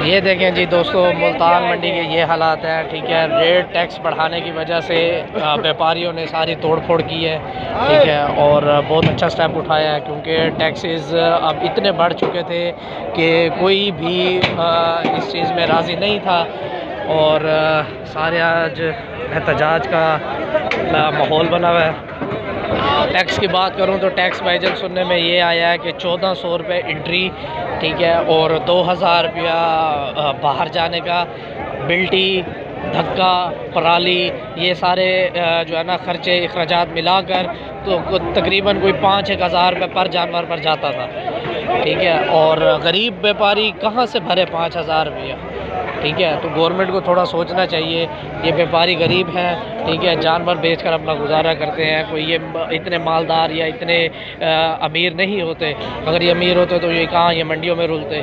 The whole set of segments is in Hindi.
ये देखें जी दोस्तों, मुल्तान मंडी के ये हालात हैं। ठीक है, रेट टैक्स बढ़ाने की वजह से व्यापारियों ने सारी तोड़ फोड़ की है। ठीक है, और बहुत अच्छा स्टेप उठाया है क्योंकि टैक्सेस अब इतने बढ़ चुके थे कि कोई भी इस चीज़ में राज़ी नहीं था। और सारे आज एहतजाज का माहौल बना हुआ है। टैक्स की बात करूं तो टैक्स वाइजन सुनने में ये आया है कि 1400 रुपये एंट्री, ठीक है, और 2000 रुपया बाहर जाने का, बिल्टी, धक्का, पराली, ये सारे जो है ना खर्चे अखराजात मिलाकर तो तकरीबन कोई 5-1000 रुपये पर जानवर पर जाता था। ठीक है, और गरीब व्यापारी कहाँ से भरे 5000 रुपया। ठीक है, तो गवर्नमेंट को थोड़ा सोचना चाहिए। ये व्यापारी गरीब हैं, ठीक है, जानवर बेचकर अपना गुजारा करते हैं। कोई ये इतने मालदार या इतने अमीर नहीं होते। अगर ये अमीर होते तो ये कहाँ ये मंडियों में रुलते।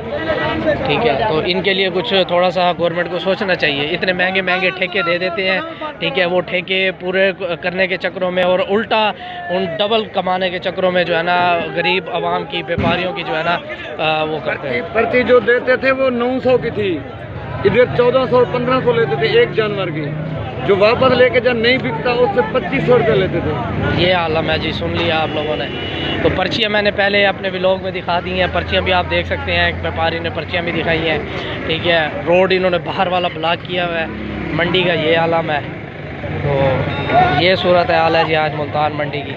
ठीक है, तो इनके लिए कुछ थोड़ा सा गवर्नमेंट को सोचना चाहिए। इतने महंगे महंगे ठेके दे देते हैं, ठीक है, वो ठेके पूरे करने के चक्करों में और उल्टा उन डबल कमाने के चक्करों में जो है ना गरीब आवाम की, व्यापारियों की जो है ना वो करते हैं। पर्ची जो देते थे वो 900 की थी, इधर 1400-1500 लेते थे एक जानवर की। जो वापस लेके जब नहीं बिकता उससे 2500 रुपये लेते थे। ये आलम है जी, सुन लिया आप लोगों ने। तो पर्चियाँ मैंने पहले अपने व्लॉग में दिखा दी हैं। पर्चियाँ भी आप देख सकते हैं, एक व्यापारी ने पर्चियाँ भी दिखाई हैं। ठीक है, रोड इन्होंने बाहर वाला ब्लॉक किया हुआ है। मंडी का ये आलम है। तो ये सूरत हाल है जी आज मुल्तान मंडी की।